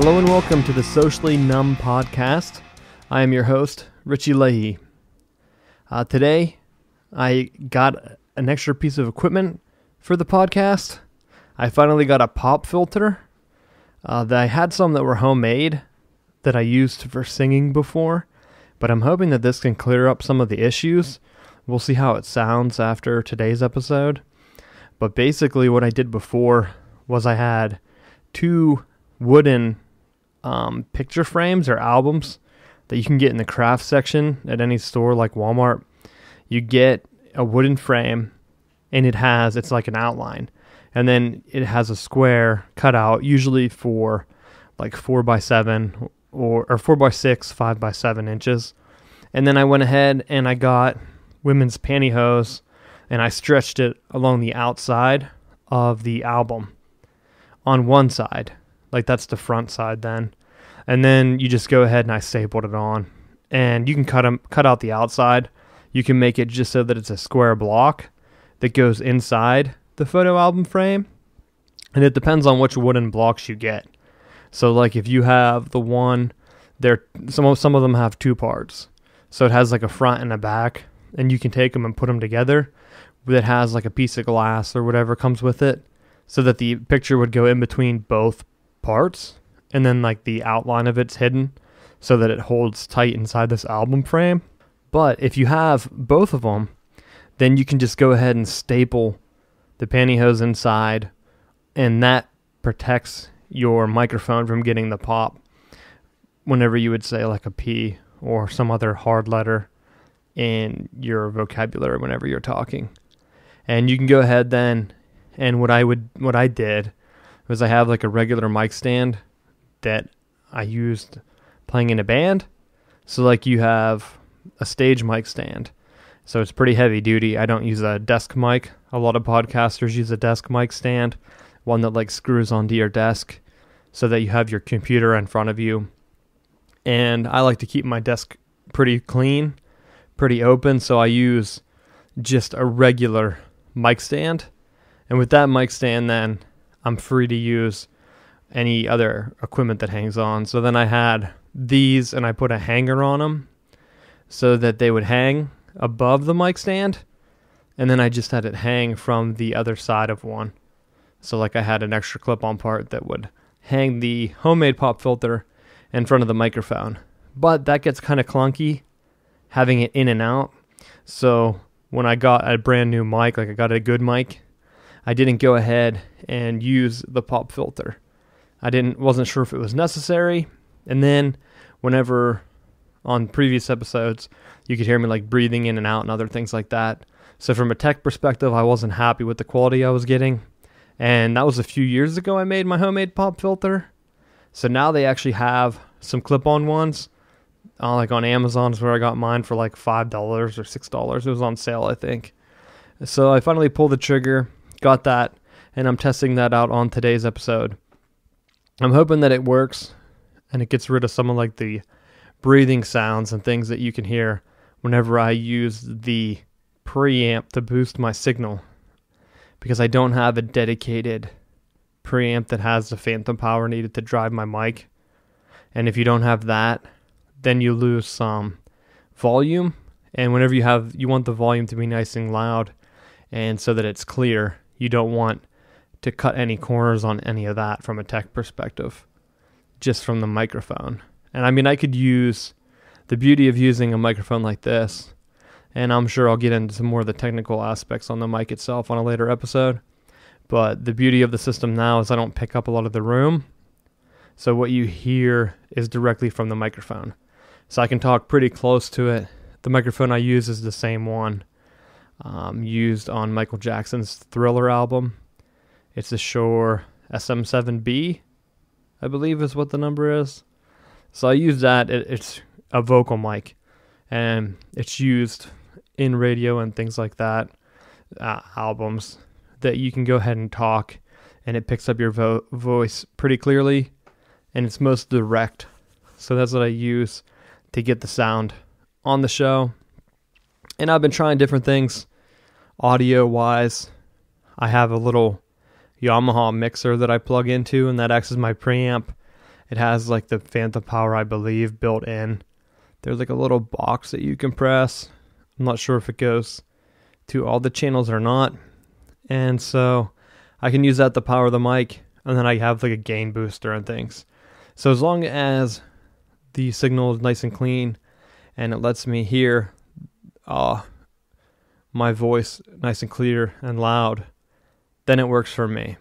Hello and welcome to the Socially Numb Podcast. I am your host, Richie Leahy. Today, I got an extra piece of equipment for the podcast. I finally got a pop filter. I had some that were homemade that I used for singing before, but I'm hoping that this can clear up some of the issues. We'll see how it sounds after today's episode. But basically what I did before was I had two wooden picture frames or albums that you can get in the craft section at any store like Walmart. You get a wooden frame and it's like an outline, and then it has a square cut out usually for like 4x7 or 4x6 5x7 inches. And then I went ahead and I got women's pantyhose and I stretched it along the outside of the album on one side. Like that's the front side then. And then you just go ahead and I stapled it on. And you can cut out the outside. You can make it just so that it's a square block that goes inside the photo album frame. And it depends on which wooden blocks you get. So like if you have the one, some of them have two parts. So it has like a front and a back. And you can take them and put them together. That has like a piece of glass or whatever comes with it. So that the picture would go in between both parts, and then like the outline of it's hidden so that it holds tight inside this album frame. But if you have both of them, then you can just go ahead and staple the pantyhose inside, and that protects your microphone from getting the pop whenever you would say like a P or some other hard letter in your vocabulary whenever you're talking. And you can go ahead then, and what I did was I have like a regular mic stand that I used playing in a band. So like you have a stage mic stand. So it's pretty heavy duty. I don't use a desk mic. A lot of podcasters use a desk mic stand, one that like screws onto your desk so that you have your computer in front of you. And I like to keep my desk pretty clean, pretty open. So I use just a regular mic stand. And with that mic stand then, I'm free to use any other equipment that hangs on. So then I had these and I put a hanger on them so that they would hang above the mic stand. And then I just had it hang from the other side of one. So like I had an extra clip-on part that would hang the homemade pop filter in front of the microphone. But that gets kind of clunky having it in and out. So when I got a brand new mic, like I got a good mic, I didn't go ahead and use the pop filter. Wasn't sure if it was necessary. And then whenever on previous episodes, you could hear me like breathing in and out and other things like that. So from a tech perspective, I wasn't happy with the quality I was getting. And that was a few years ago I made my homemade pop filter. So now they actually have some clip-on ones. Like on Amazon is where I got mine for like $5 or $6. It was on sale, I think. So I finally pulled the trigger. Got that, and I'm testing that out on today's episode. I'm hoping that it works, and it gets rid of some of like the breathing sounds and things that you can hear whenever I use the preamp to boost my signal, because I don't have a dedicated preamp that has the phantom power needed to drive my mic. And if you don't have that, then you lose some volume, and whenever you want the volume to be nice and loud, and so that it's clear. You don't want to cut any corners on any of that from a tech perspective, just from the microphone. And I mean, I could use the beauty of using a microphone like this, and I'm sure I'll get into some more of the technical aspects on the mic itself on a later episode. But the beauty of the system now is I don't pick up a lot of the room. So what you hear is directly from the microphone. So I can talk pretty close to it. The microphone I use is the same one used on Michael Jackson's Thriller album. It's the Shure SM7B, I believe is what the number is. So I use that. It's a vocal mic, and it's used in radio and things like that, albums, that you can go ahead and talk, and it picks up your voice pretty clearly, and it's most direct. So that's what I use to get the sound on the show. And I've been trying different things audio-wise. I have a little Yamaha mixer that I plug into, and that acts as my preamp. It has like the phantom power, I believe, built in. There's like a little box that you can press. I'm not sure if it goes to all the channels or not. And so I can use that to power the mic, and then I have like a gain booster and things. So as long as the signal is nice and clean and it lets me hear my voice nice and clear and loud, then it works for me.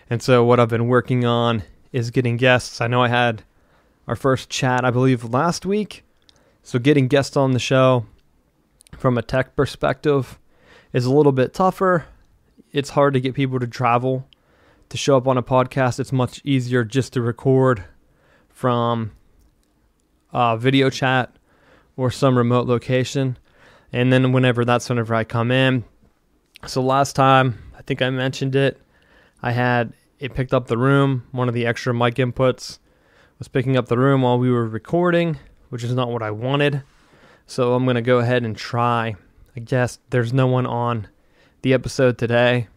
And so what I've been working on is getting guests. I know I had our first chat, I believe, last week. So getting guests on the show from a tech perspective is a little bit tougher. It's hard to get people to travel to show up on a podcast. It's much easier just to record from video chat or some remote location. And then whenever I come in. So last time, I think I mentioned it, it picked up the room. One of the extra mic inputs was picking up the room while we were recording, which is not what I wanted. So I'm going to go ahead and try. I guess there's no one on the episode today.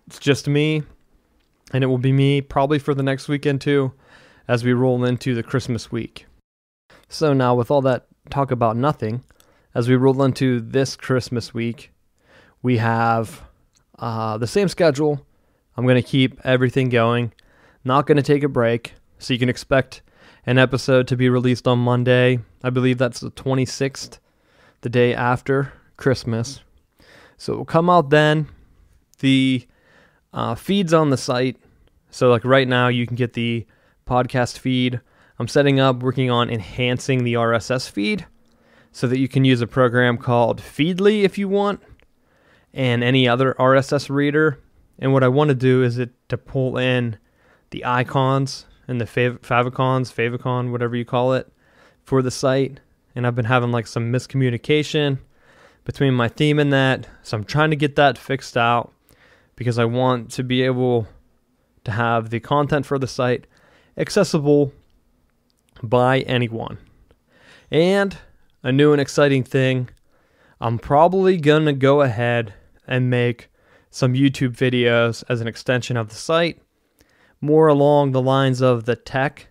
It's just me, and it will be me probably for the next weekend too, as we roll into the Christmas week. So now with all that talk about nothing, as we roll into this Christmas week, we have the same schedule. I'm going to keep everything going, not going to take a break, so you can expect an episode to be released on Monday. I believe that's the 26th, the day after Christmas. So it will come out then. The feeds on the site. So like right now, you can get the podcast feed. I'm working on enhancing the RSS feed so that you can use a program called Feedly if you want, and any other RSS reader. And what I want to do is to pull in the icons and the favicon, whatever you call it, for the site. And I've been having like some miscommunication between my theme and that. So I'm trying to get that fixed out because I want to be able to have the content for the site accessible by anyone. And a new and exciting thing, I'm probably going to go ahead and make some YouTube videos as an extension of the site, more along the lines of the tech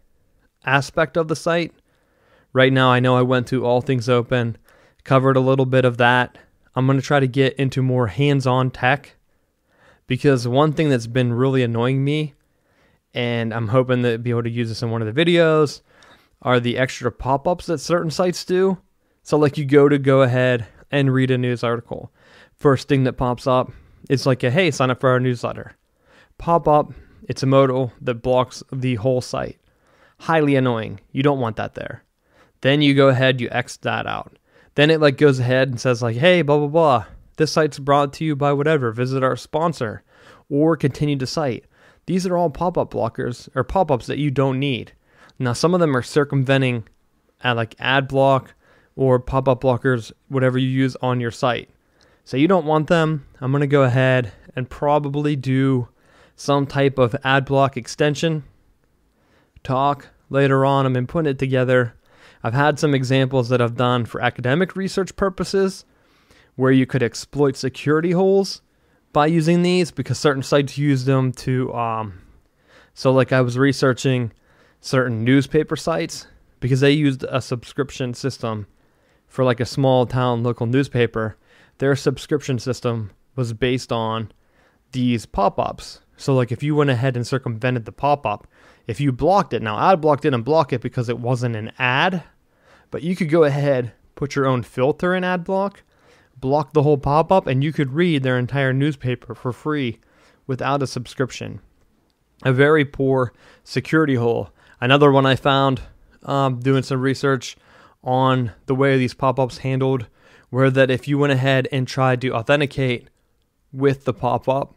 aspect of the site. Right now, I know I went to All Things Open, covered a little bit of that. I'm going to try to get into more hands-on tech, because one thing that's been really annoying me, and I'm hoping to be able to use this in one of the videos, are the extra pop-ups that certain sites do. So like you go ahead and read a news article. First thing that pops up, it's like hey, sign up for our newsletter. Pop up, it's a modal that blocks the whole site. Highly annoying. You don't want that there. Then you go ahead, you X that out. Then it like goes ahead and says like, hey, blah, blah, blah. This site's brought to you by whatever. Visit our sponsor or continue to site. These are all pop-up blockers or pop-ups that you don't need. Now, some of them are circumventing like ad block or pop-up blockers, whatever you use on your site. So you don't want them. I'm going to go ahead and probably do some type of ad block extension talk later on. I've been putting it together. I've had some examples that I've done for academic research purposes where you could exploit security holes by using these, because certain sites use them to, so like I was researching certain newspaper sites because they used a subscription system for like a small town local newspaper. Their subscription system was based on these pop-ups. So like if you went ahead and circumvented the pop-up, if you blocked it, now AdBlock didn't block it because it wasn't an ad, but you could go ahead, put your own filter in AdBlock, block the whole pop-up, and you could read their entire newspaper for free without a subscription. A very poor security hole. Another one I found doing some research on the way these pop-ups handled were that if you went ahead and tried to authenticate with the pop-up,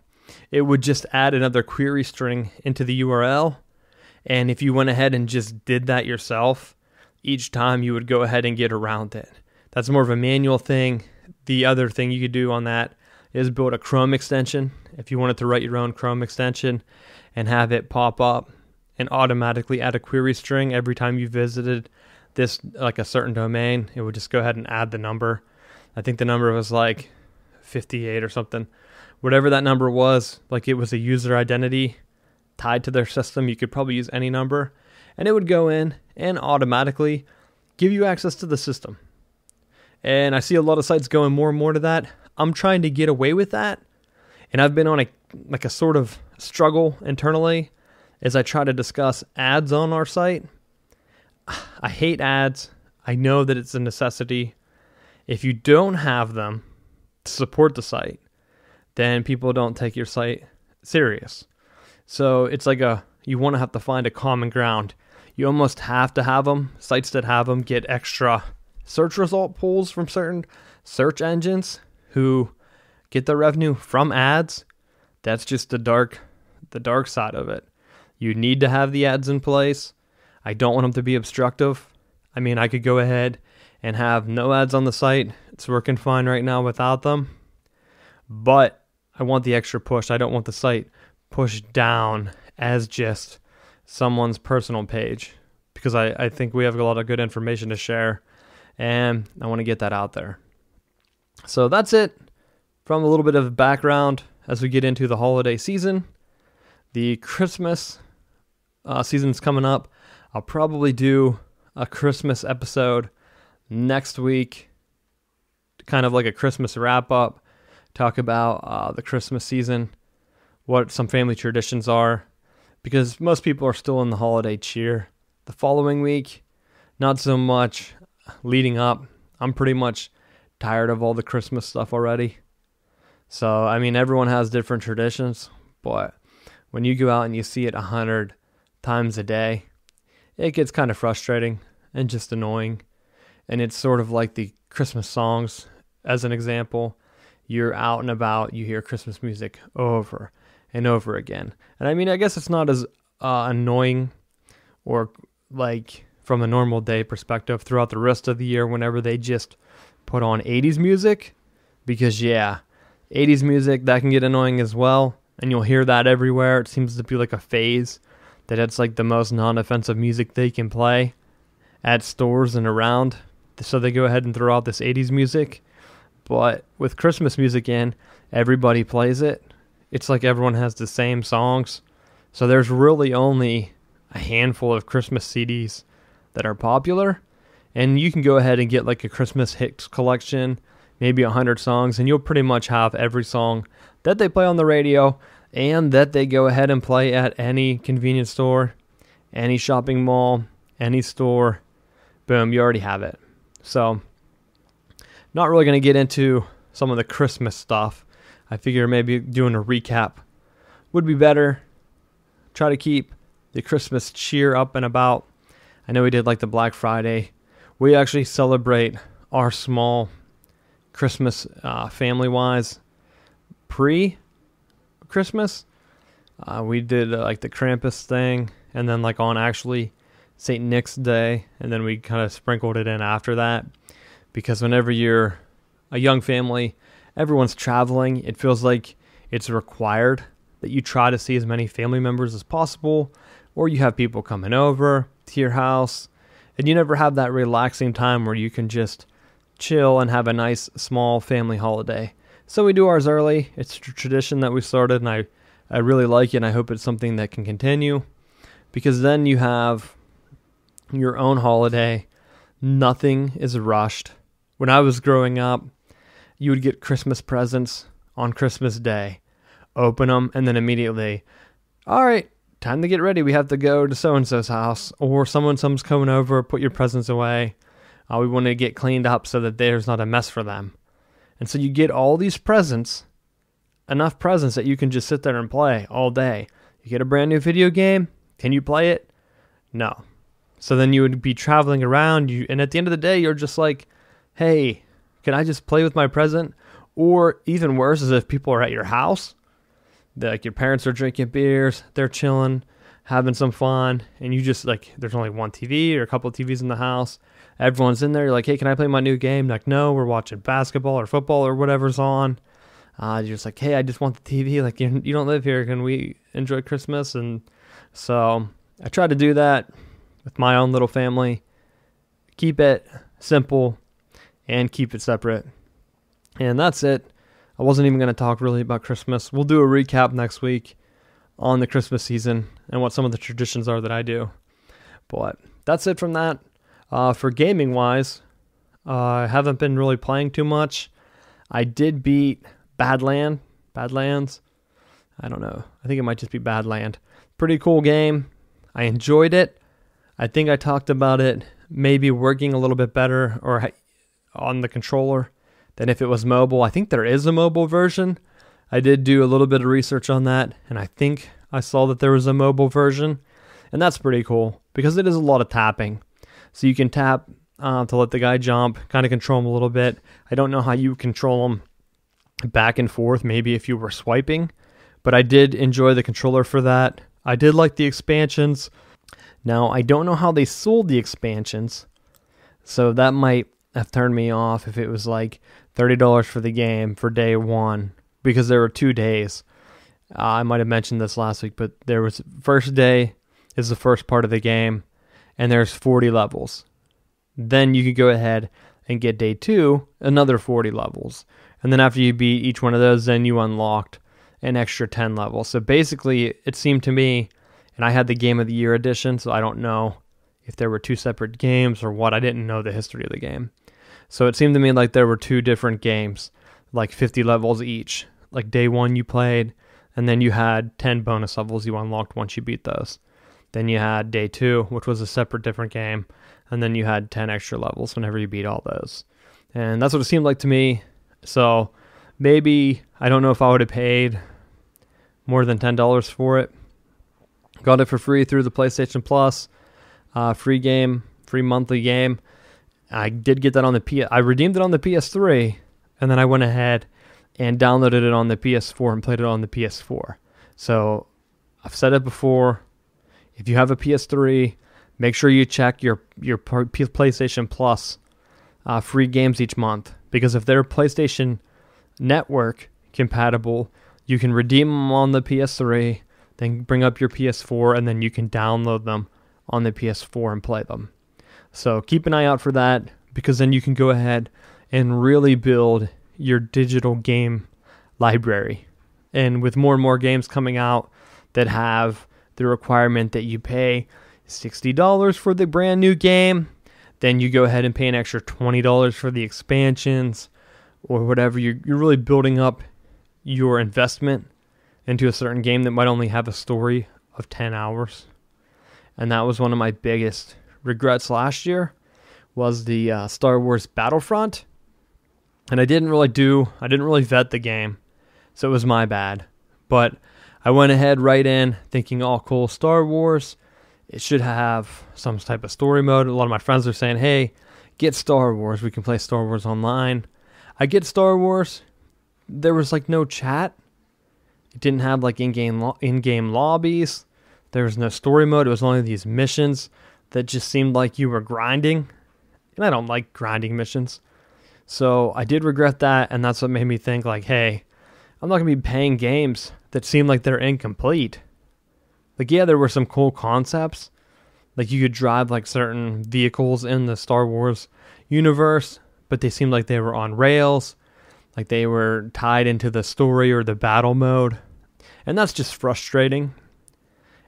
it would just add another query string into the URL. And if you went ahead and just did that yourself, each time you would go ahead and get around it. That's more of a manual thing. The other thing you could do on that is build a Chrome extension. If you wanted to write your own Chrome extension and have it pop up and automatically add a query string every time you visited this, like a certain domain, it would just go ahead and add the number. I think the number was like 58 or something. Whatever that number was, like it was a user identity tied to their system. You could probably use any number, and it would go in and automatically give you access to the system. And I see a lot of sites going more and more to that. I'm trying to get away with that, and I've been on a sort of struggle internally as I try to discuss ads on our site. I hate ads. I know that it's a necessity. If you don't have them to support the site, then people don't take your site serious. So it's like you want to have to find a common ground. You almost have to have them. Sites that have them get extra search result pulls from certain search engines who get their revenue from ads. That's just the dark side of it. You need to have the ads in place. I don't want them to be obstructive. I mean, I could go ahead and have no ads on the site. It's working fine right now without them. But I want the extra push. I don't want the site pushed down as just someone's personal page, because I think we have a lot of good information to share, and I want to get that out there. So that's it from a little bit of background as we get into the holiday season. The Christmas season's coming up. I'll probably do a Christmas episode next week, kind of like a Christmas wrap-up, talk about the Christmas season, what some family traditions are, because most people are still in the holiday cheer. The following week, not so much leading up. I'm pretty much tired of all the Christmas stuff already. So, I mean, everyone has different traditions, but when you go out and you see it 100 times a day, it gets kind of frustrating and just annoying. And it's sort of like the Christmas songs, as an example. You're out and about, you hear Christmas music over and over again. And I mean, I guess it's not as annoying or like from a normal day perspective throughout the rest of the year whenever they just put on 80s music. Because yeah, 80s music, that can get annoying as well. And you'll hear that everywhere. It seems to be like a phase that it's like the most non-offensive music they can play at stores and around. So they go ahead and throw out this 80s music. But with Christmas music in, everybody plays it. It's like everyone has the same songs. So there's really only a handful of Christmas CDs that are popular. And you can go ahead and get like a Christmas hits collection, maybe 100 songs, and you'll pretty much have every song that they play on the radio and that they go ahead and play at any convenience store, any shopping mall, any store. Boom, you already have it. So, not really going to get into some of the Christmas stuff. I figure maybe doing a recap would be better. Try to keep the Christmas cheer up and about. I know we did like the Black Friday. We actually celebrate our small Christmas family-wise pre-Christmas. We did like the Krampus thing, and then like on actually St. Nick's Day, and then we kind of sprinkled it in after that. Because whenever you're a young family, everyone's traveling, it feels like it's required that you try to see as many family members as possible, or you have people coming over to your house, and you never have that relaxing time where you can just chill and have a nice small family holiday. So we do ours early. It's a tradition that we started, and I really like it, and I hope it's something that can continue, because then you have your own holiday. Nothing is rushed. When I was growing up, you would get Christmas presents on Christmas Day, open them, and then immediately, all right, time to get ready. We have to go to so-and-so's house, or someone's coming over, put your presents away. We want to get cleaned up so that there's not a mess for them. And so you get all these presents, enough presents that you can just sit there and play all day. You get a brand new video game. Can you play it? No. So then you would be traveling around, and at the end of the day, you're just like, hey, can I just play with my present? Or even worse is if people are at your house, like your parents are drinking beers, they're chilling, having some fun, and you just like, there's only one TV or a couple of TVs in the house. Everyone's in there. You're like, hey, can I play my new game? Like, no, we're watching basketball or football or whatever's on. You're just like, hey, I just want the TV. Like, you don't live here. Can we enjoy Christmas? And so I try to do that with my own little family. Keep it simple and keep it separate. And that's it. I wasn't even going to talk really about Christmas. We'll do a recap next week on the Christmas season and what some of the traditions are that I do. But that's it from that. For gaming-wise, I haven't been really playing too much. I did beat Badlands. I don't know. I think it might just be Badland. Pretty cool game. I enjoyed it. I think I talked about it maybe working a little bit better or on the controller than if it was mobile. I think there is a mobile version. I did do a little bit of research on that, and I think I saw that there was a mobile version, and that's pretty cool because it is a lot of tapping. So you can tap to let the guy jump, kind of control him a little bit. I don't know how you control him back and forth, maybe if you were swiping, but I did enjoy the controller for that. I did like the expansions. Now, I don't know how they sold the expansions, so that might have turned me off if it was like $30 for the game for day one, because there were 2 days. I might have mentioned this last week, but there was first day is the first part of the game, and there's 40 levels. Then you could go ahead and get day 2, another 40 levels. And then after you beat each one of those, then you unlocked an extra 10 levels. So basically, it seemed to me, and I had the Game of the Year edition, so I don't know if there were 2 separate games or what. I didn't know the history of the game. So it seemed to me like there were 2 different games, like 50 levels each. Like day 1 you played, and then you had 10 bonus levels you unlocked once you beat those. Then you had day 2, which was a separate different game, and then you had 10 extra levels whenever you beat all those. And that's what it seemed like to me. So maybe, I don't know if I would have paid more than $10 for it. Got it for free through the PlayStation Plus. Free game, free monthly game. I did get that on the I redeemed it on the PS3, and then I went ahead and downloaded it on the PS4 and played it on the PS4. So I've said it before. If you have a PS3, make sure you check your PlayStation Plus free games each month, because if they're PlayStation Network compatible, you can redeem them on the PS3, then bring up your PS4, and then you can download them on the PS4 and play them. So keep an eye out for that, because then you can go ahead and really build your digital game library. And with more and more games coming out that have the requirement that you pay $60 for the brand new game, then you go ahead and pay an extra $20 for the expansions or whatever. You're really building up your investment into a certain game that might only have a story of 10 hours. And that was one of my biggest regrets last year, was the Star Wars Battlefront. And I didn't really vet the game, so it was my bad. But I went ahead right in thinking, oh, cool, Star Wars, it should have some type of story mode. A lot of my friends are saying, hey, get Star Wars. We can play Star Wars online. I get Star Wars. There was like no chat. It didn't have like in-game lobbies. There was no story mode. It was only these missions that just seemed like you were grinding. And I don't like grinding missions. So I did regret that, and that's what made me think like, hey, I'm not going to be paying games that seem like they're incomplete. Like, yeah, there were some cool concepts. Like, you could drive like certain vehicles in the Star Wars universe, but they seemed like they were on rails. Like they were tied into the story or the battle mode. And that's just frustrating.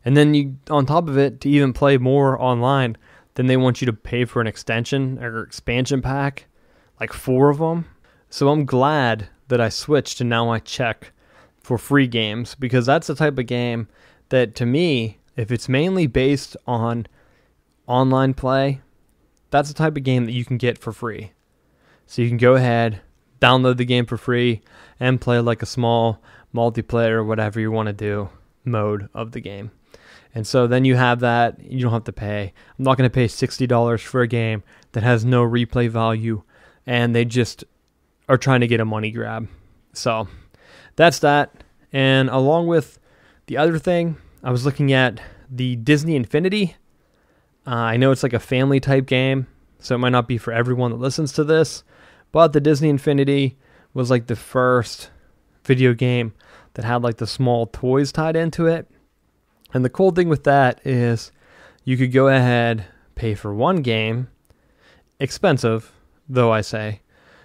And then you, on top of it, to even play more online, then they want you to pay for an extension or expansion pack, like 4 of them. So I'm glad that I switched and now I check for free games, because that's the type of game that, to me, if it's mainly based on online play, that's the type of game that you can get for free. So you can go ahead, download the game for free, and play like a small multiplayer or whatever you want to do mode of the game. And so then you have that, you don't have to pay. I'm not going to pay $60 for a game that has no replay value, and they just are trying to get a money grab. So that's that. And along with the other thing, I was looking at the Disney Infinity. I know it's like a family type game, so it might not be for everyone that listens to this, but the Disney Infinity was like the first video game that had like the small toys tied into it. And the cool thing with that is you could go ahead, pay for one game, expensive, though I say.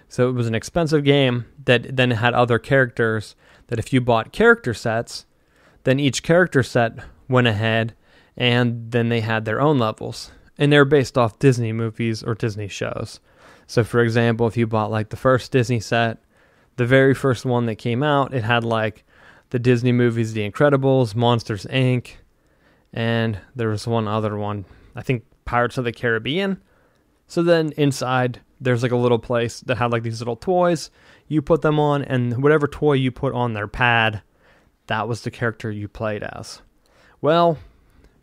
So it was an expensive game that then had other characters that if you bought character sets, then each character set went ahead and then they had their own levels. And they're based off Disney movies or Disney shows. So for example, if you bought like the first Disney set, the very first one that came out, it had like the Disney movies, The Incredibles, Monsters, Inc., and there was one other one, I think Pirates of the Caribbean. So then inside, there's like a little place that had like these little toys. You put them on, and whatever toy you put on their pad, that was the character you played as. Well,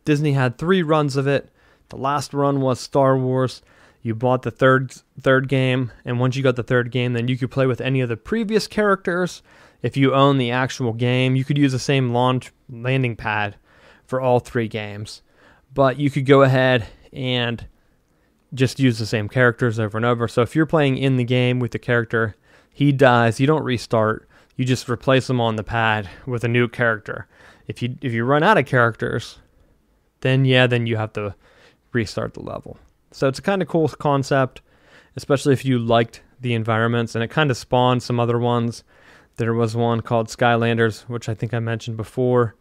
Disney had 3 runs of it. The last run was Star Wars. You bought the third game, and once you got the third game, then you could play with any of the previous characters. If you own the actual game, you could use the same landing pad for all 3 games. But you could go ahead and just use the same characters over and over. So if you're playing in the game with the character, he dies, you don't restart. You just replace him on the pad with a new character. If you run out of characters, then you have to restart the level. So it's a kind of cool concept, especially if you liked the environments, and it kind of spawned some other ones. There was one called Skylanders, which I think I mentioned before,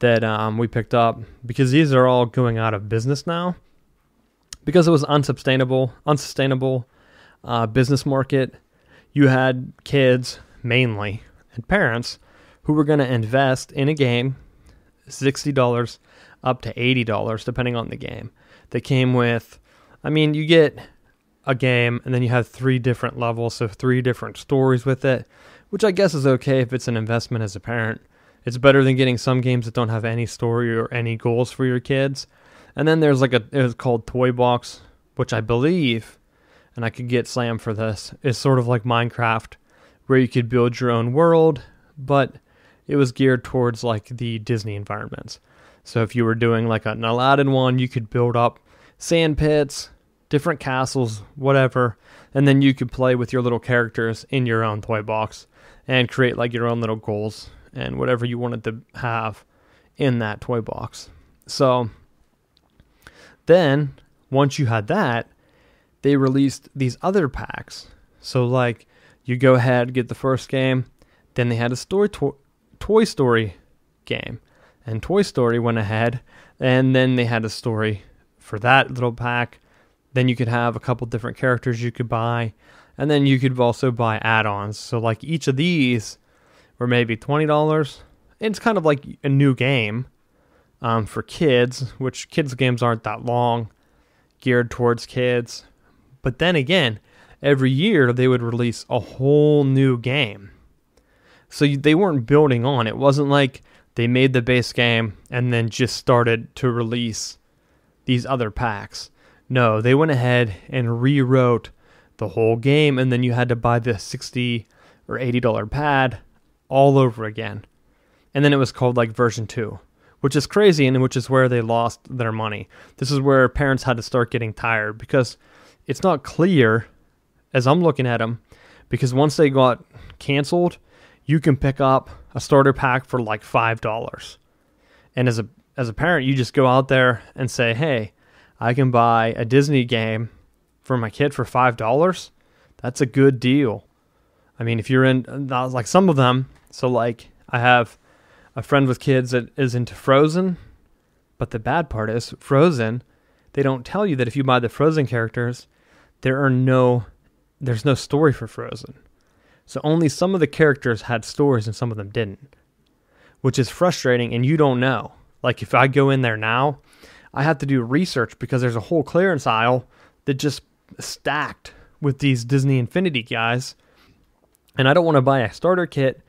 that we picked up because these are all going out of business now because it was unsustainable business market. You had kids mainly and parents who were going to invest in a game, $60 up to $80 depending on the game. That came with, you get a game and then you have 3 different levels, so 3 different stories with it, which I guess is okay if it's an investment as a parent. It's better than getting some games that don't have any story or any goals for your kids. And then there's it was called Toy Box, which I believe, and I could get slammed for this, is sort of like Minecraft, where you could build your own world, but it was geared towards like the Disney environments. So if you were doing like an Aladdin one, you could build up sand pits, different castles, whatever, and then you could play with your little characters in your own toy box and create like your own little goals and whatever you wanted to have in that toy box. So then once you had that, they released these other packs. So like you go ahead, get the first game, then they had a Toy Story game, and Toy Story went ahead, and then they had a story for that little pack. Then you could have a couple different characters you could buy, and then you could also buy add-ons. So like each of these were maybe $20. It's kind of like a new game for kids, which kids games aren't that long, geared towards kids. But then again, every year they would release a whole new game. So they weren't building on. It wasn't like they made the base game and then just started to release these other packs. No, they went ahead and rewrote the whole game, and then you had to buy the $60 or $80 pad all over again. And then it was called like version 2, which is crazy, and which is where they lost their money. This is where parents had to start getting tired, because it's not clear, as I'm looking at them, because once they got canceled, you can pick up a starter pack for like $5. And as a parent, you just go out there and say, hey, I can buy a Disney game for my kid for $5. That's a good deal. I mean, if you're in, like some of them, so like I have a friend with kids that is into Frozen, but the bad part is Frozen, they don't tell you that if you buy the Frozen characters, there's no story for Frozen. So only some of the characters had stories and some of them didn't, which is frustrating, and you don't know. Like if I go in there now, I have to do research because there's a whole clearance aisle that just stacked with these Disney Infinity guys, and I don't want to buy a starter kit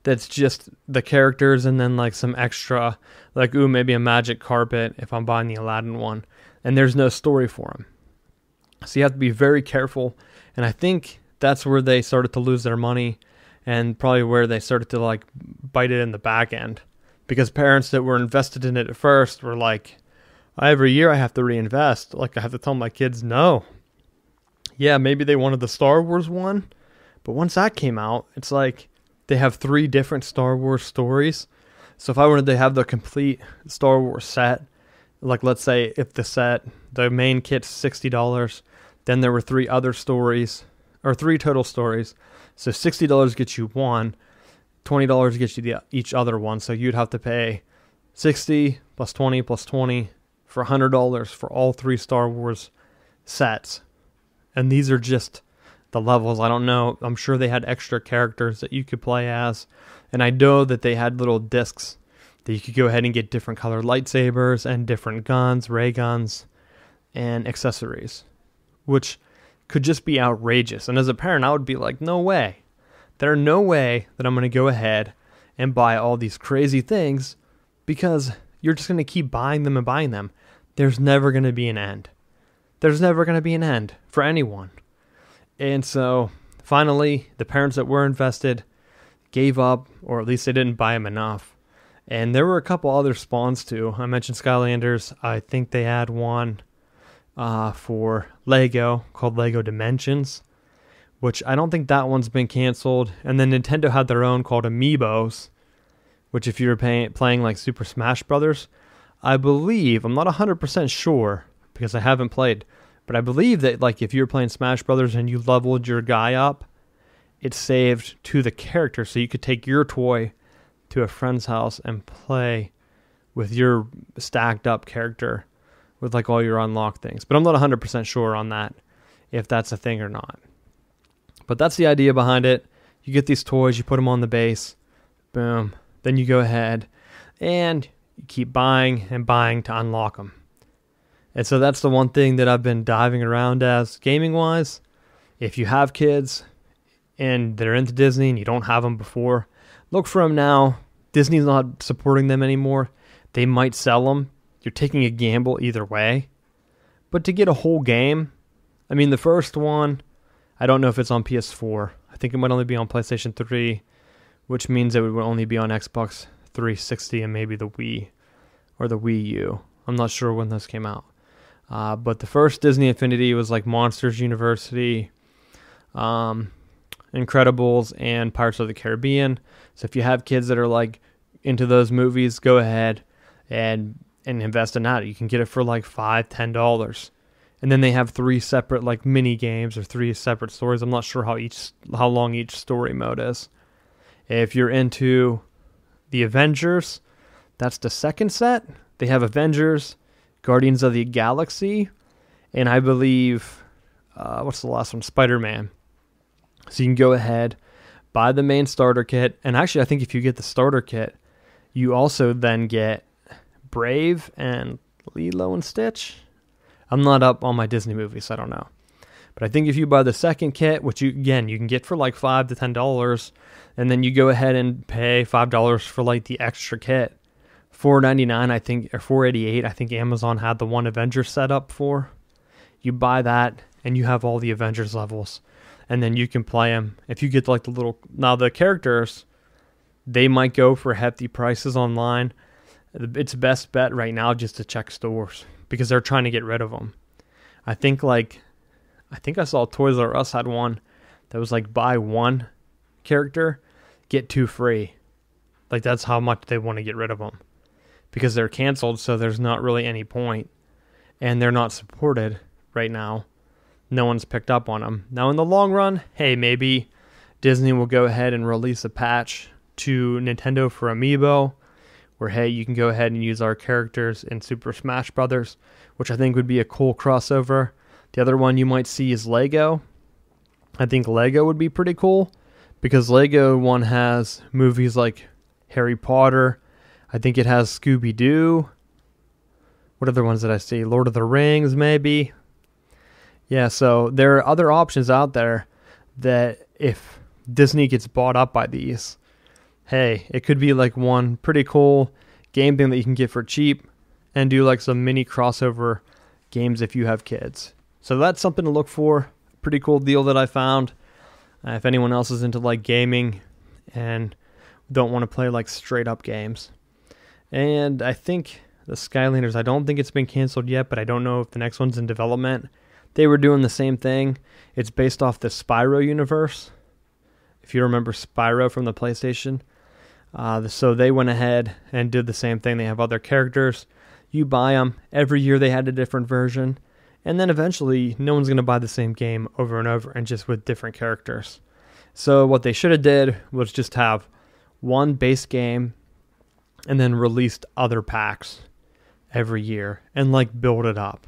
that's just the characters and then like some extra, like maybe a magic carpet if I'm buying the Aladdin one, and there's no story for them. So you have to be very careful, and I think that's where they started to lose their money, and probably where they started to like bite it in the back end, because parents that were invested in it at first were like, every year I have to reinvest. Like I have to tell my kids no. Yeah, maybe they wanted the Star Wars one, but once that came out, it's like they have 3 different Star Wars stories. So if I wanted to have the complete Star Wars set, like let's say if the main kit's $60, then there were 3 other stories, or 3 total stories. So $60 gets you one, $20 gets you each other one. So you'd have to pay $60 plus 20 plus 20 for $100 for all 3 Star Wars sets. And these are just the levels. I don't know. I'm sure they had extra characters that you could play as. And I know that they had little discs that you could go ahead and get different colored lightsabers and different guns, ray guns, and accessories, which could just be outrageous. And as a parent, I would be like, no way. There's no way that I'm going to go ahead and buy all these crazy things, because you're just going to keep buying them and buying them. There's never going to be an end. There's never going to be an end for anyone. And so finally, the parents that were invested gave up, or at least they didn't buy them enough. And there were a couple other spawns too. I mentioned Skylanders. I think they had one for Lego called Lego Dimensions, which I don't think that one's been canceled. And then Nintendo had their own called Amiibos, which if you were playing like Super Smash Brothers, I believe, I'm not 100% sure because I haven't played, but I believe that like if you were playing Smash Brothers and you leveled your guy up, it saved to the character, so you could take your toy to a friend's house and play with your stacked up character with like all your unlocked things. But I'm not 100% sure on that, if that's a thing or not. But that's the idea behind it. You get these toys, you put them on the base, boom. Then you go ahead and you keep buying and buying to unlock them. And so that's the one thing that I've been diving around as gaming-wise. If you have kids and they're into Disney and you don't have them before, look for them now. Disney's not supporting them anymore. They might sell them. You're taking a gamble either way. But to get a whole game, I mean, the first one, I don't know if it's on PS4. I think it might only be on PlayStation 3, which means it would only be on Xbox 360 and maybe the Wii or the Wii U. I'm not sure when those came out. But the first Disney Infinity was like Monsters University, Incredibles, and Pirates of the Caribbean. So if you have kids that are like into those movies, go ahead and invest in that. You can get it for like $5-10. And then they have 3 separate like mini games or 3 separate stories. I'm not sure how long each story mode is. If you're into the Avengers, that's the second set. They have Avengers, Guardians of the Galaxy, and I believe, what's the last one? Spider-Man. So you can go ahead, buy the main starter kit, and actually I think if you get the starter kit, you also then get Brave and Lilo and Stitch. I'm not up on my Disney movies, so I don't know. But I think if you buy the second kit, which you can get for like $5 to $10, and then you go ahead and pay $5 for like the extra kit, $4.99 I think, or $4.88 I think Amazon had the one Avengers set up for. You buy that, and you have all the Avengers levels, and then you can play them. If you get like the little, now the characters, they might go for hefty prices online. It's best bet right now just to check stores because they're trying to get rid of them. I think I saw Toys R Us had one that was like buy one character, get 2 free. Like that's how much they want to get rid of them because they're canceled, so there's not really any point, and they're not supported right now. No one's picked up on them. Now in the long run, hey, maybe Disney will go ahead and release a patch to Nintendo for Amiibo, where hey, you can go ahead and use our characters in Super Smash Brothers, which I think would be a cool crossover. The other one you might see is Lego. I think Lego would be pretty cool because Lego one has movies like Harry Potter. I think it has Scooby-Doo. What other ones did I see? Lord of the Rings, maybe. Yeah, so there are other options out there that if Disney gets bought up by these, hey, it could be like one pretty cool game thing that you can get for cheap and do like some mini crossover games if you have kids. So that's something to look for. Pretty cool deal that I found. If anyone else is into like gaming and don't want to play like straight up games. And I think the Skylanders, I don't think it's been canceled yet, but I don't know if the next one's in development. They were doing the same thing. It's based off the Spyro universe. If you remember Spyro from the PlayStation. So they went ahead and did the same thing. They have other characters. You buy them. Every year they had a different version. And then eventually no one's going to buy the same game over and over and just with different characters. So what they should have did was just have one base game and then released other packs every year and like build it up,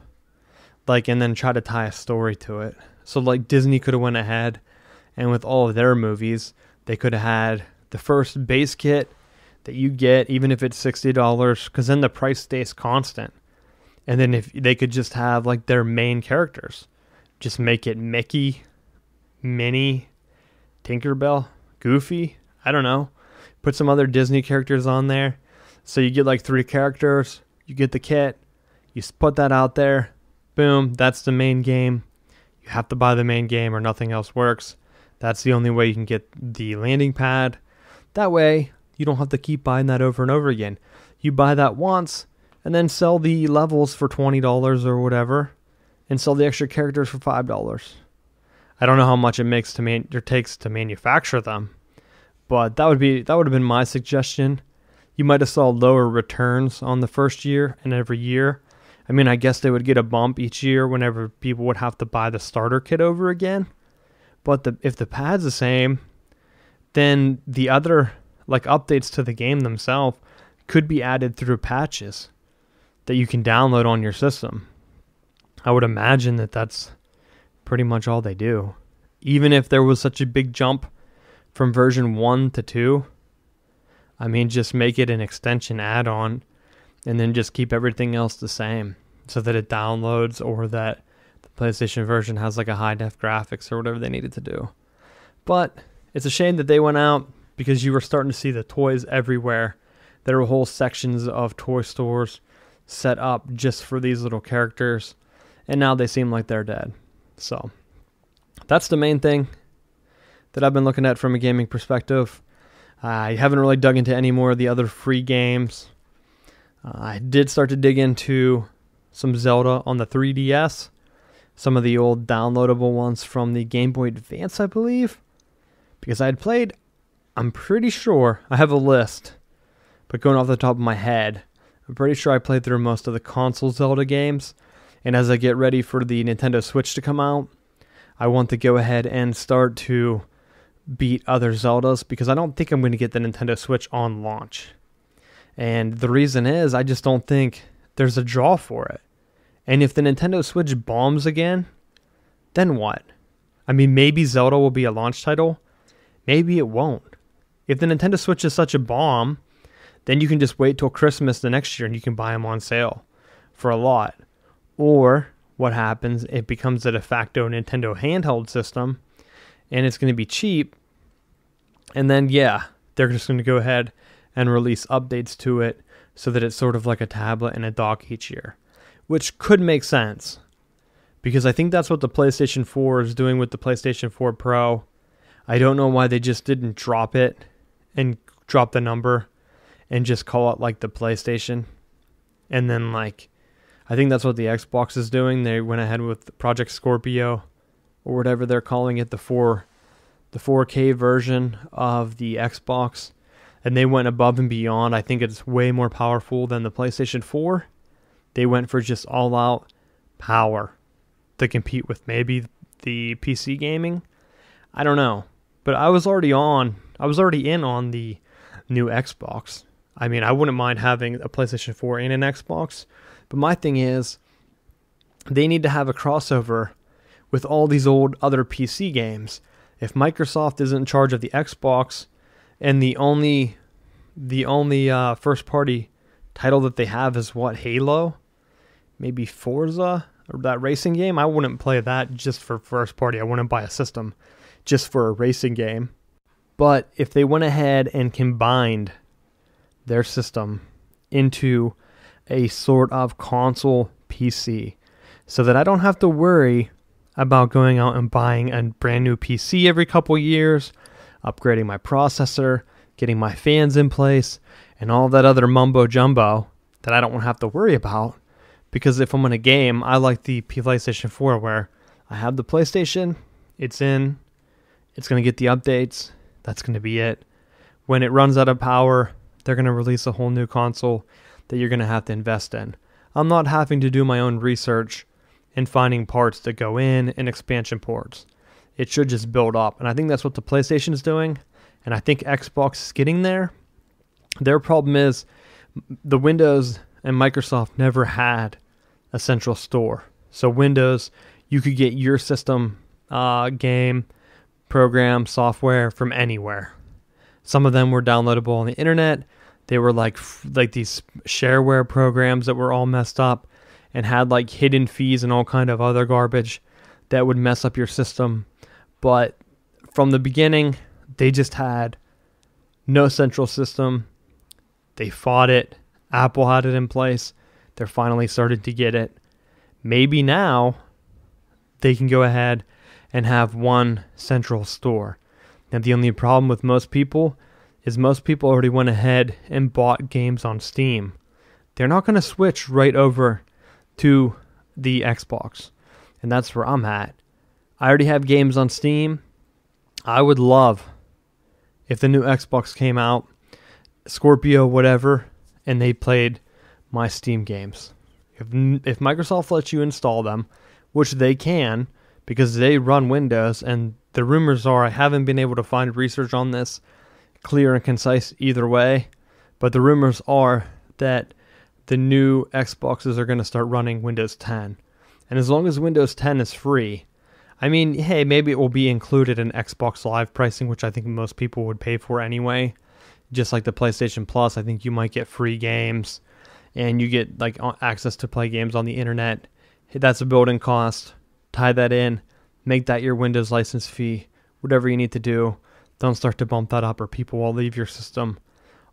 like, and then try to tie a story to it. So like Disney could have went ahead and with all of their movies, they could have had the first base kit that you get, even if it's $60, because then the price stays constant. And then if they could just have like their main characters, just make it Mickey, Minnie, Tinkerbell, Goofy, I don't know. Put some other Disney characters on there. So you get like 3 characters, you get the kit, you put that out there, boom, that's the main game. You have to buy the main game or nothing else works. That's the only way you can get the landing pad. That way, you don't have to keep buying that over and over again. You buy that once, and then sell the levels for $20 or whatever, and sell the extra characters for $5. I don't know how much it takes to manufacture them, but that would have been my suggestion. You might have saw lower returns on the first year and every year. I mean, I guess they would get a bump each year whenever people would have to buy the starter kit over again. But if the pad's the same, then the other like updates to the game themselves could be added through patches that you can download on your system. I would imagine that that's pretty much all they do. Even if there was such a big jump from version 1 to 2, I mean, just make it an extension add-on and then just keep everything else the same so that it downloads, or that the PlayStation version has like a high-def graphics or whatever they needed to do. But it's a shame that they went out, because you were starting to see the toys everywhere. There were whole sections of toy stores set up just for these little characters, and now they seem like they're dead. So that's the main thing that I've been looking at from a gaming perspective. I haven't really dug into any more of the other free games. I did start to dig into some Zelda on the 3DS, some of the old downloadable ones from the Game Boy Advance, I believe, because I had played, I'm pretty sure, I have a list, but going off the top of my head, I'm pretty sure I played through most of the console Zelda games, and as I get ready for the Nintendo Switch to come out, I want to go ahead and start to beat other Zeldas, because I don't think I'm going to get the Nintendo Switch on launch. And the reason is, I just don't think there's a draw for it. And if the Nintendo Switch bombs again, then what? I mean, maybe Zelda will be a launch title. Maybe it won't. If the Nintendo Switch is such a bomb, then you can just wait till Christmas the next year and you can buy them on sale for a lot. Or what happens, it becomes a de facto Nintendo handheld system, and it's going to be cheap. And then, yeah, they're just going to go ahead and release updates to it so that it's sort of like a tablet and a dock each year, which could make sense, because I think that's what the PlayStation 4 is doing with the PlayStation 4 Pro. I don't know why they just didn't drop it and drop the number and just call it like the PlayStation. And then like, I think that's what the Xbox is doing. They went ahead with Project Scorpio, or whatever they're calling it, the 4K version of the Xbox. And they went above and beyond. I think it's way more powerful than the PlayStation 4. They went for just all-out power to compete with maybe the PC gaming. I don't know. But I was already in on the new Xbox. I mean, I wouldn't mind having a PlayStation 4 and an Xbox. But my thing is, they need to have a crossover with all these old other PC games. If Microsoft is in charge of the Xbox, and the only first party title that they have is what, Halo? Maybe Forza, or that racing game? I wouldn't play that just for first party. I wouldn't buy a system just for a racing game. But if they went ahead and combined their system into a sort of console PC, so that I don't have to worry about going out and buying a brand new PC every couple years, upgrading my processor, getting my fans in place, and all that other mumbo jumbo that I don't want to have to worry about. Because if I'm in a game, I like the PlayStation 4 where I have the PlayStation, it's going to get the updates, that's going to be it. When it runs out of power, they're going to release a whole new console that you're going to have to invest in. I'm not having to do my own research and finding parts to go in and expansion ports. It should just build up. And I think that's what the PlayStation is doing. And I think Xbox is getting there. Their problem is The Windows and Microsoft never had a central store. So Windows, you could get your system, game, program, software from anywhere. Some of them were downloadable on the internet. They were like these shareware programs that were all messed up and had like hidden fees and all kind of other garbage that would mess up your system. But from the beginning, they just had no central system. They fought it. Apple had it in place. They're finally starting to get it. Maybe now they can go ahead and have one central store. Now, the only problem with most people is most people already went ahead and bought games on Steam. They're not going to switch right over to the Xbox. And that's where I'm at. I already have games on Steam. I would love if the new Xbox came out, Scorpio, whatever, and they played my Steam games. If Microsoft lets you install them, which they can, because they run Windows, and the rumors are, I haven't been able to find research on this clear and concise either way, but the rumors are that the new Xboxes are going to start running Windows 10. And as long as Windows 10 is free, I mean, hey, maybe it will be included in Xbox Live pricing, which I think most people would pay for anyway. Just like the PlayStation Plus, I think you might get free games, and you get like access to play games on the internet. That's a built-in cost. Tie that in, make that your Windows license fee, whatever you need to do. Don't start to bump that up or people will leave your system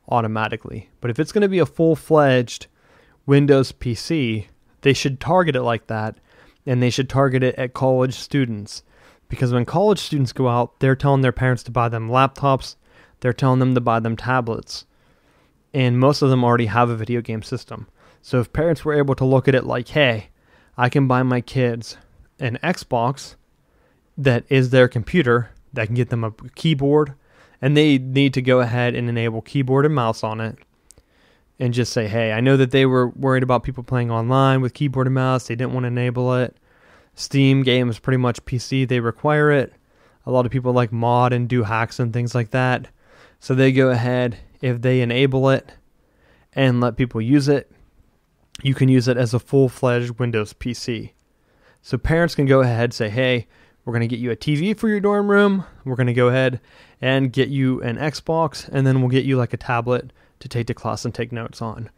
automatically. But if it's going to be a full-fledged Windows PC, they should target it like that, and they should target it at college students. Because when college students go out, they're telling their parents to buy them laptops, they're telling them to buy them tablets, and most of them already have a video game system. So if parents were able to look at it like, hey, I can buy my kids an Xbox that is their computer, that can get them a keyboard, and they need to go ahead and enable keyboard and mouse on it, and just say, hey, I know that they were worried about people playing online with keyboard and mouse. They didn't want to enable it. Steam games, pretty much PC, they require it. A lot of people like mod and do hacks and things like that. So they go ahead, if they enable it and let people use it, you can use it as a full-fledged Windows PC. So parents can go ahead and say, hey, we're going to get you a TV for your dorm room. We're going to go ahead and get you an Xbox, and then we'll get you like a tablet to take to class and take notes on.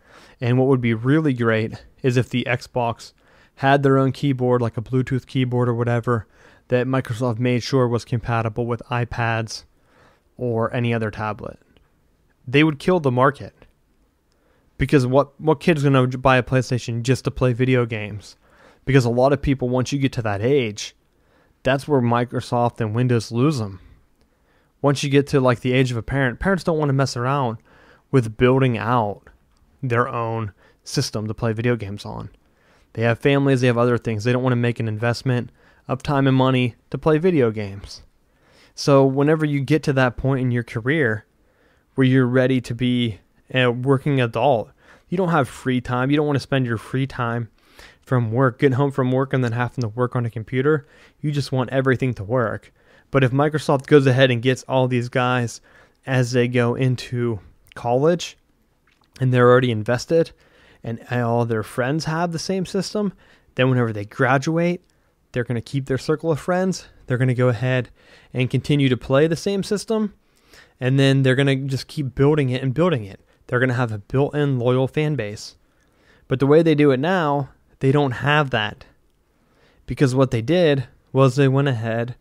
And what would be really great is if the Xbox had their own keyboard, like a Bluetooth keyboard or whatever, that Microsoft made sure was compatible with iPads or any other tablet. They would kill the market. Because what kid's going to buy a PlayStation just to play video games? Because a lot of people, once you get to that age, that's where Microsoft and Windows lose them. Once you get to like the age of a parent, parents don't want to mess around with building out their own system to play video games on. They have families, they have other things. They don't want to make an investment of time and money to play video games. So whenever you get to that point in your career where you're ready to be a working adult, you don't have free time. You don't want to spend your free time from work, getting home from work and then having to work on a computer. You just want everything to work. But if Microsoft goes ahead and gets all these guys as they go into college and they're already invested and all their friends have the same system, then whenever they graduate, they're going to keep their circle of friends. They're going to go ahead and continue to play the same system, and then they're going to just keep building it and building it. They're going to have a built-in loyal fan base. But the way they do it now, they don't have that. Because what they did was they went ahead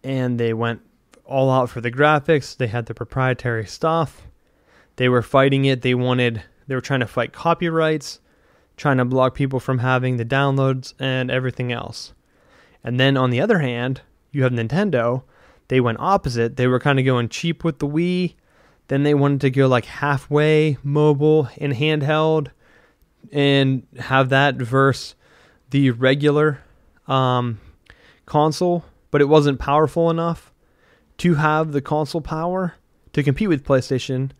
and they went all out for the graphics. They had the proprietary stuff. They were fighting it. They were trying to fight copyrights, trying to block people from having the downloads and everything else. And then on the other hand, you have Nintendo. They went opposite. They were kind of going cheap with the Wii. Then they wanted to go like halfway mobile and handheld and have that versus the regular console. But it wasn't powerful enough to have the console power to compete with PlayStation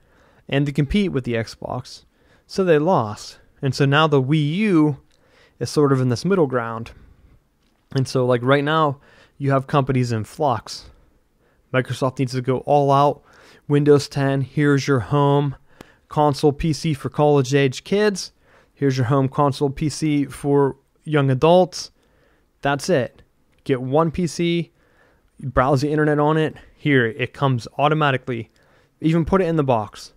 and to compete with the Xbox. So they lost. And so now the Wii U is sort of in this middle ground. And so like right now, you have companies in flux. Microsoft needs to go all out. Windows 10, here's your home console PC for college age kids. Here's your home console PC for young adults. That's it. Get one PC, browse the internet on it. Here, it comes automatically. Even put it in the box.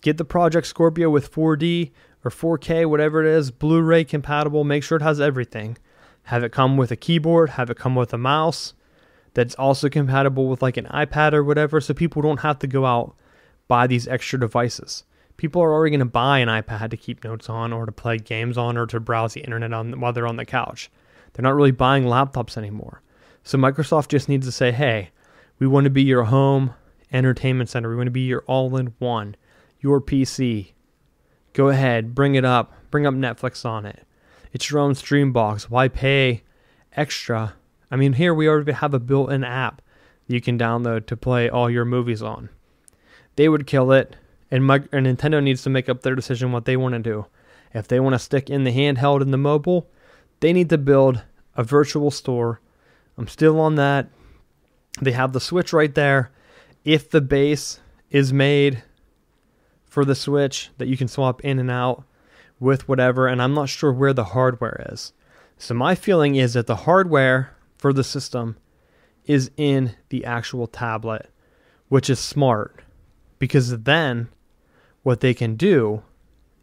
Get the Project Scorpio with 4D or 4K, whatever it is, Blu-ray compatible. Make sure it has everything. Have it come with a keyboard. Have it come with a mouse that's also compatible with like an iPad or whatever, so people don't have to go out buy these extra devices. People are already going to buy an iPad to keep notes on or to play games on or to browse the internet on while they're on the couch. They're not really buying laptops anymore. So Microsoft just needs to say, hey, we want to be your home entertainment center. We want to be your all-in-one, your PC. Go ahead, bring it up. Bring up Netflix on it. It's your own stream box. Why pay extra? I mean, here we already have a built-in app you can download to play all your movies on. They would kill it, and Nintendo needs to make up their decision what they want to do. If they want to stick in the handheld and the mobile, they need to build a virtual store. I'm still on that. They have the Switch right there. If the base is made for the Switch that you can swap in and out with whatever, and I'm not sure where the hardware is. So my feeling is that the hardware for the system is in the actual tablet, which is smart, because then what they can do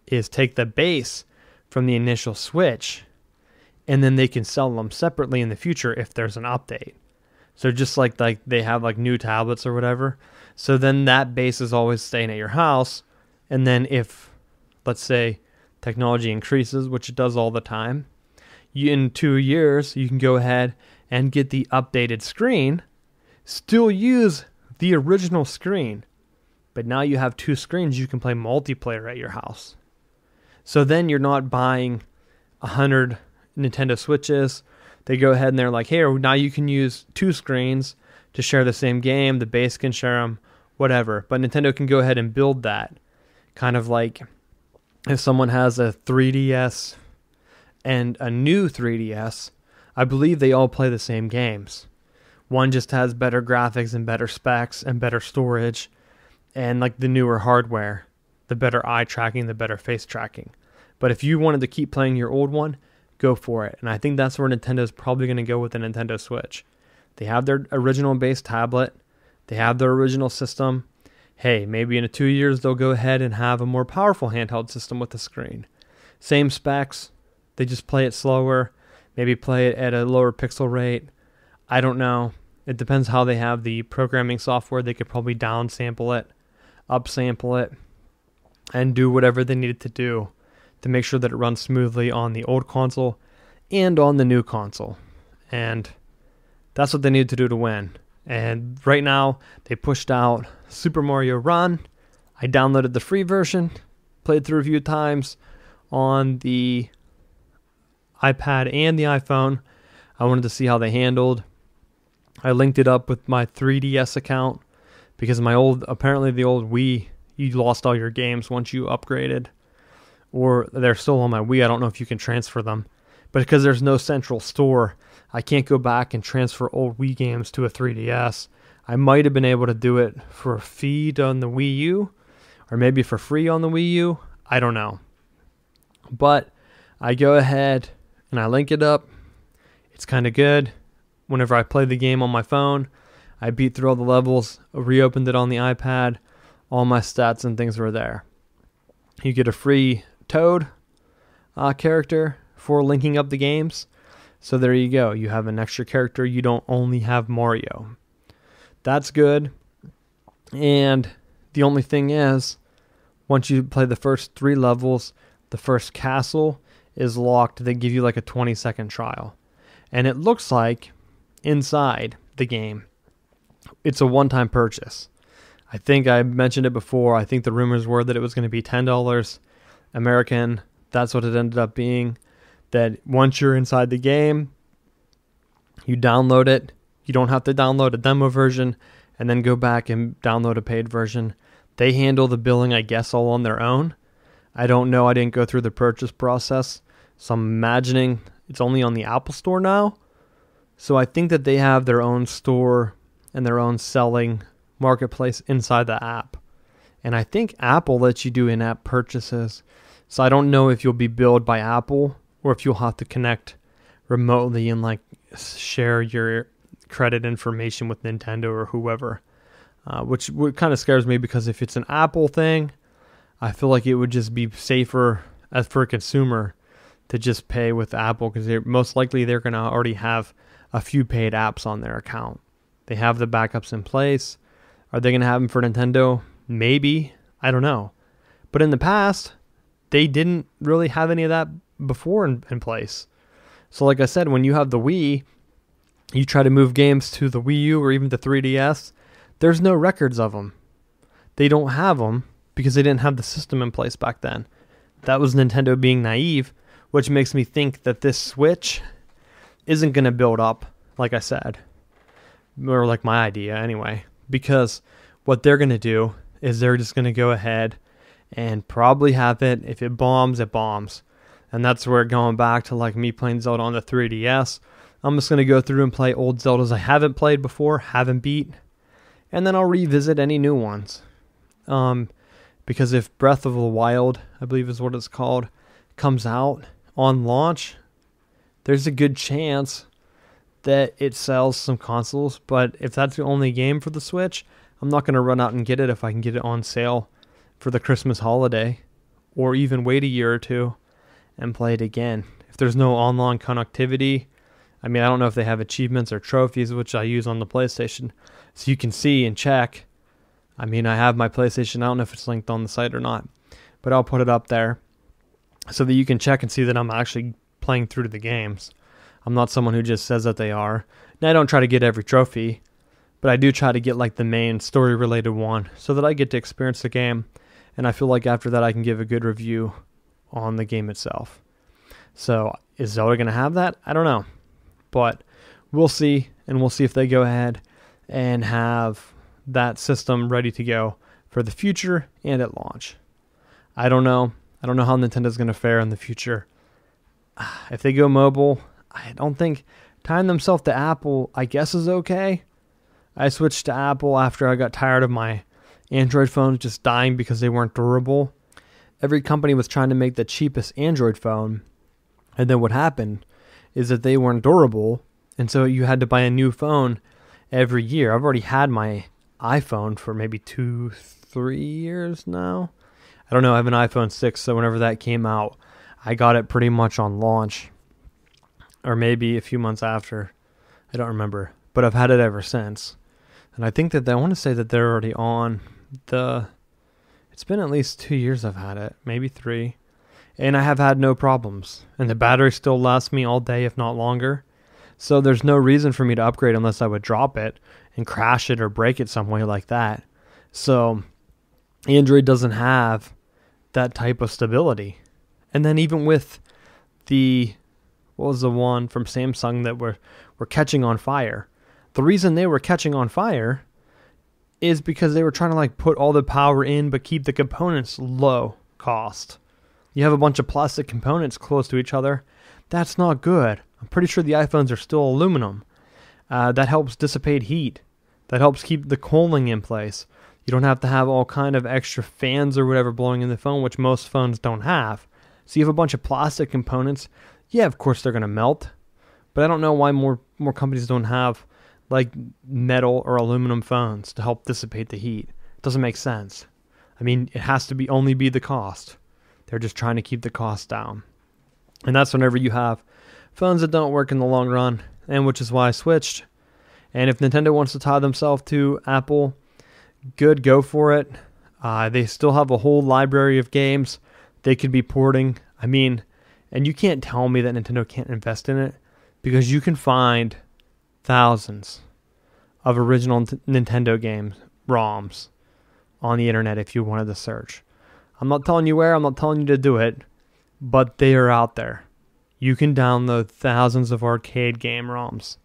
is take the base from the initial Switch, and then they can sell them separately in the future if there's an update. So just like they have like new tablets or whatever. So then that base is always staying at your house. And then if, let's say, technology increases, which it does all the time, in 2 years, you can go ahead and get the updated screen, still use the original screen, but now you have two screens. You can play multiplayer at your house. So then you're not buying 100 Nintendo Switches. They go ahead and they're like, hey, now you can use two screens to share the same game. The base can share them, whatever. But Nintendo can go ahead and build that. Kind of like if someone has a 3DS and a new 3DS, I believe they all play the same games. One just has better graphics and better specs and better storage and like the newer hardware, the better eye tracking, the better face tracking. But if you wanted to keep playing your old one, go for it. And I think that's where Nintendo's probably going to go with the Nintendo Switch. They have their original base tablet. They have their original system. Hey, maybe in 2 years they'll go ahead and have a more powerful handheld system with a screen. Same specs. They just play it slower. Maybe play it at a lower pixel rate. I don't know. It depends how they have the programming software. They could probably downsample it, upsample it, and do whatever they needed to do to make sure that it runs smoothly on the old console and on the new console. And that's what they need to do to win. And right now, they pushed out Super Mario Run. I downloaded the free version, played through a few times on the iPad and the iPhone. I wanted to see how they handled. I linked it up with my 3DS account because apparently the old Wii, you lost all your games once you upgraded. Or they're still on my Wii. I don't know if you can transfer them. But because there's no central store, I can't go back and transfer old Wii games to a 3DS. I might have been able to do it for a fee on the Wii U, or maybe for free on the Wii U. I don't know. But I go ahead and I link it up. It's kind of good. Whenever I play the game on my phone, I beat through all the levels, reopened it on the iPad. All my stats and things were there. You get a free Toad character for linking up the games. So there you go. You have an extra character. You don't only have Mario. That's good. And the only thing is, once you play the first 3 levels, the first castle is locked. They give you like a 20-second trial. And it looks like inside the game, it's a one-time purchase. I think I mentioned it before. I think the rumors were that it was going to be $10 American. That's what it ended up being. That once you're inside the game, you download it. You don't have to download a demo version and then go back and download a paid version. They handle the billing, I guess, all on their own. I don't know. I didn't go through the purchase process. So I'm imagining it's only on the Apple Store now. So I think that they have their own store and their own selling marketplace inside the app. And I think Apple lets you do in-app purchases. So I don't know if you'll be billed by Apple or if you'll have to connect remotely and like share your credit information with Nintendo or whoever, which kind of scares me, because if it's an Apple thing, I feel like it would just be safer as for a consumer to just pay with Apple, because most likely they're going to already have a few paid apps on their account. They have the backups in place. Are they going to have them for Nintendo? Maybe. I don't know. But in the past, they didn't really have any of that before in place. So like I said, when you have the Wii, you try to move games to the Wii U or even the 3DS, there's no records of them. They don't have them because they didn't have the system in place back then. That was Nintendo being naive, which makes me think that this Switch isn't going to build up, like I said, or like my idea anyway, because what they're going to do is they're just going to go ahead and probably have it. If it bombs, it bombs. And that's where, going back to like me playing Zelda on the 3DS, I'm just going to go through and play old Zeldas I haven't played before, haven't beat, and then I'll revisit any new ones. Because if Breath of the Wild, I believe is what it's called, comes out on launch, there's a good chance that it sells some consoles. But if that's the only game for the Switch, I'm not going to run out and get it if I can get it on sale for the Christmas holiday, or even wait a year or two and play it again. If there's no online connectivity, I mean, I don't know if they have achievements or trophies, which I use on the PlayStation, so you can see and check. I mean, I have my PlayStation. I don't know if it's linked on the site or not, but I'll put it up there so that you can check and see that I'm actually playing through to the games. I'm not someone who just says that they are. Now, I don't try to get every trophy, but I do try to get like the main story-related one so that I get to experience the game, and I feel like after that I can give a good review on the game itself. So, is Zelda going to have that? I don't know. But we'll see, and we'll see if they go ahead and have that system ready to go for the future and at launch. I don't know. I don't know how Nintendo's going to fare in the future. If they go mobile, I don't think tying themselves to Apple, I guess, is okay. I switched to Apple after I got tired of my Android phones just dying because they weren't durable. Every company was trying to make the cheapest Android phone, and then what happened is that they weren't durable, and so you had to buy a new phone every year. I've already had my iPhone for maybe 2-3 years now. I don't know, I have an iPhone 6, so whenever that came out, I got it pretty much on launch, or maybe a few months after. I don't remember, but I've had it ever since. And I think that I want to say that they're already on it's been at least 2 years I've had it, maybe 3. And I have had no problems. And the battery still lasts me all day, if not longer. So there's no reason for me to upgrade unless I would drop it and crash it or break it some way like that. So Android doesn't have that type of stability. And then even with what was the one from Samsung that were catching on fire? The reason they were catching on fire is because they were trying to like put all the power in but keep the components low cost. You have a bunch of plastic components close to each other. That's not good. I'm pretty sure the iPhones are still aluminum. That helps dissipate heat. That helps keep the cooling in place. You don't have to have all kind of extra fans or whatever blowing in the phone, which most phones don't have. So you have a bunch of plastic components. Yeah, of course they're going to melt. But I don't know why more companies don't have like metal or aluminum phones to help dissipate the heat. It doesn't make sense. I mean, it has to only be the cost. They're just trying to keep the cost down. And that's whenever you have phones that don't work in the long run, and which is why I switched. And if Nintendo wants to tie themselves to Apple, good, go for it. They still have a whole library of games they could be porting. I mean, and you can't tell me that Nintendo can't invest in it, because you can find thousands of original Nintendo games, ROMs, on the internet if you wanted to search. I'm not telling you where, I'm not telling you to do it, but they are out there. You can download thousands of arcade game ROMs.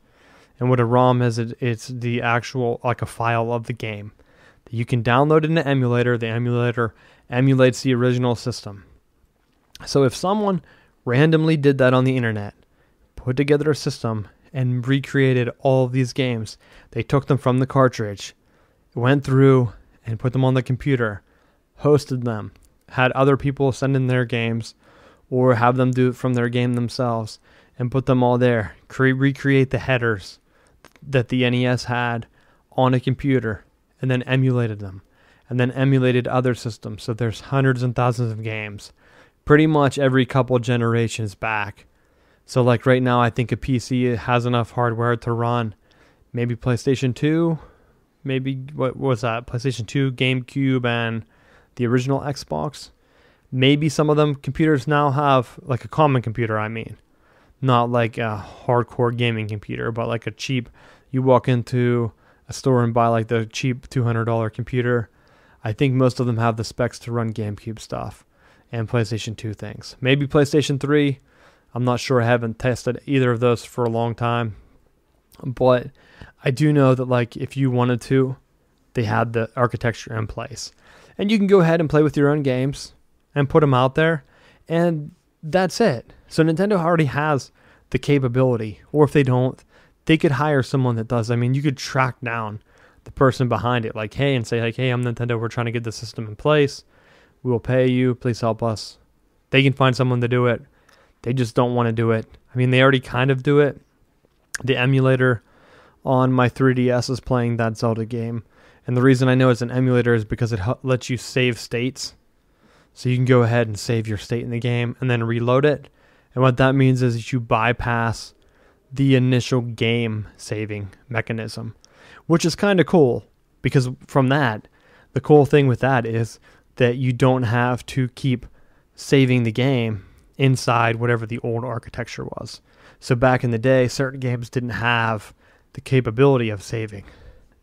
And what a ROM is, it's the actual, like a file of the game. You can download in an emulator. The emulator emulates the original system. So if someone randomly did that on the internet, put together a system, and recreated all of these games, they took them from the cartridge, went through and put them on the computer, hosted them, had other people send in their games, or have them do it from their game themselves, and put them all there. Recreate the headers that the NES had on a computer, and then emulated them, and then emulated other systems. So there's hundreds and thousands of games, pretty much every couple generations back. So like right now, I think a PC has enough hardware to run maybe PlayStation 2, maybe, what was that? PlayStation 2, GameCube, and the original Xbox. Maybe some of them computers now have, like a common computer, I mean. Not like a hardcore gaming computer, but like a cheap, you walk into a store and buy like the cheap $200 computer. I think most of them have the specs to run GameCube stuff and PlayStation 2 things. Maybe PlayStation 3. I'm not sure. I haven't tested either of those for a long time. But I do know that like if you wanted to, they had the architecture in place. And you can go ahead and play with your own games and put them out there. And that's it. So Nintendo already has the capability. Or if they don't, they could hire someone that does. I mean, you could track down the person behind it. Like, hey, and say, like, hey, I'm Nintendo. We're trying to get the system in place. We will pay you. Please help us. They can find someone to do it. They just don't want to do it. I mean, they already kind of do it. The emulator on my 3DS is playing that Zelda game. And the reason I know it's an emulator is because it lets you save states. So you can go ahead and save your state in the game and then reload it. And what that means is you bypass the initial game saving mechanism, which is kind of cool. Because from that, the cool thing with that is that you don't have to keep saving the game inside whatever the old architecture was. So back in the day, certain games didn't have the capability of saving.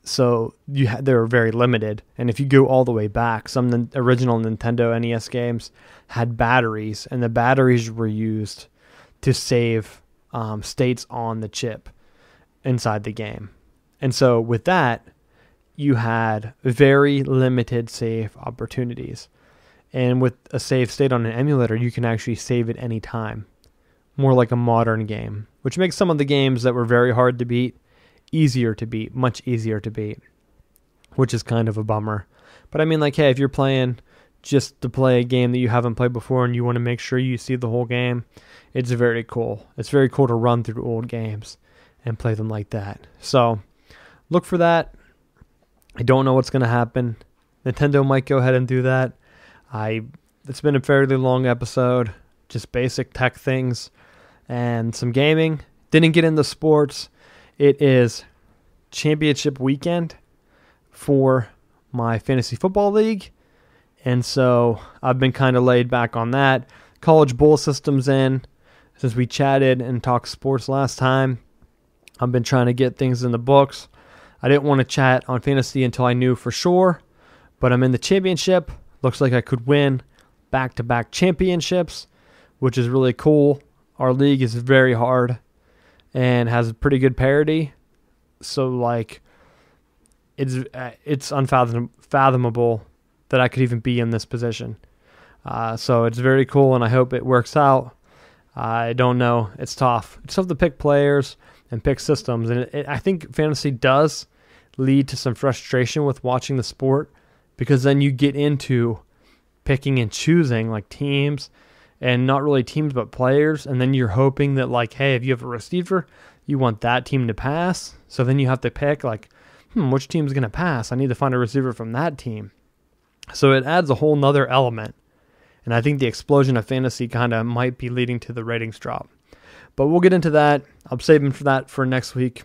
So they were very limited. And if you go all the way back, some original Nintendo NES games had batteries, and the batteries were used to save states on the chip inside the game. And so with that, you had very limited save opportunities. And with a save state on an emulator, you can actually save at any time. More like a modern game, which makes some of the games that were very hard to beat easier to beat, much easier to beat, which is kind of a bummer. But I mean, like, hey, if you're playing just to play a game that you haven't played before and you want to make sure you see the whole game, it's very cool. It's very cool to run through old games and play them like that. So look for that. I don't know what's going to happen. Nintendo might go ahead and do that. It's been a fairly long episode, just basic tech things and some gaming. Didn't get into sports. It is championship weekend for my fantasy football league, and so I've been kind of laid back on that. College bowl system's in. Since we chatted and talked sports last time, I've been trying to get things in the books. I didn't want to chat on fantasy until I knew for sure, but I'm in the championship. Looks like I could win back-to-back championships, which is really cool. Our league is very hard and has pretty good parity. So, like, it's unfathomable that I could even be in this position. So it's very cool, and I hope it works out. I don't know. It's tough. It's tough to pick players and pick systems, and I think fantasy does lead to some frustration with watching the sport, because then you get into picking and choosing like teams, and not really teams but players, and then you're hoping that, like, hey, if you have a receiver, you want that team to pass, so then you have to pick like, which team's going to pass? I need to find a receiver from that team. So it adds a whole nother element, and I think the explosion of fantasy kind of might be leading to the ratings drop. But we'll get into that. I'm saving for that for next week.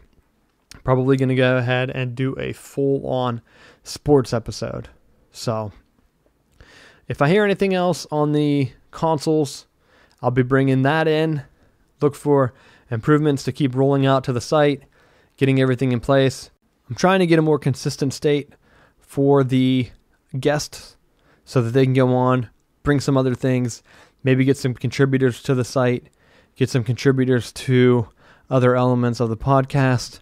Probably going to go ahead and do a full-on sports episode. So if I hear anything else on the consoles, I'll be bringing that in. Look for improvements to keep rolling out to the site, getting everything in place. I'm trying to get a more consistent state for the guests so that they can go on, bring some other things, maybe get some contributors to the site, get some contributors to other elements of the podcast,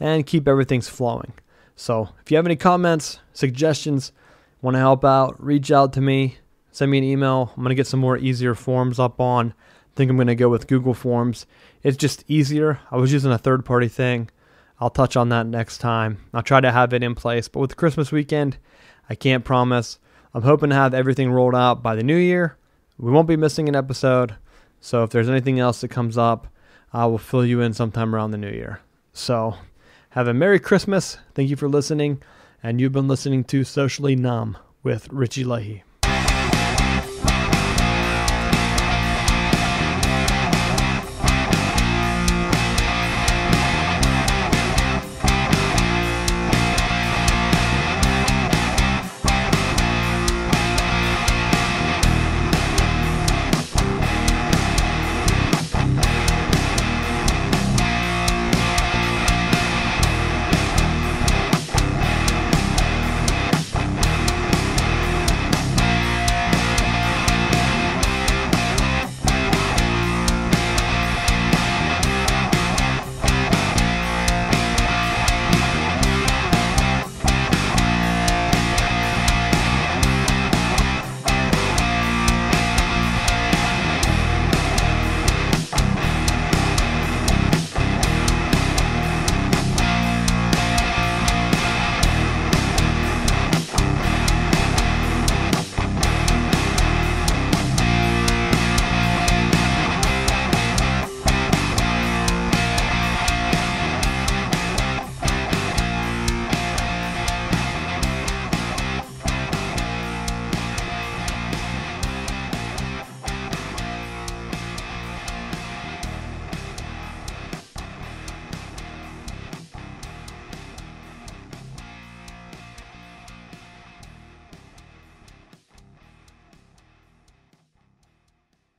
and keep everything flowing. So if you have any comments, suggestions, want to help out, reach out to me, send me an email. I'm going to get some more easier forms up on. I think I'm going to go with Google Forms. It's just easier. I was using a third-party thing. I'll touch on that next time. I'll try to have it in place. But with the Christmas weekend, I can't promise I'm hoping to have everything rolled out by the new year. We won't be missing an episode. So if there's anything else that comes up, I will fill you in sometime around the new year. So have a Merry Christmas. Thank you for listening. And you've been listening to Socially Numb with Richie Leahy.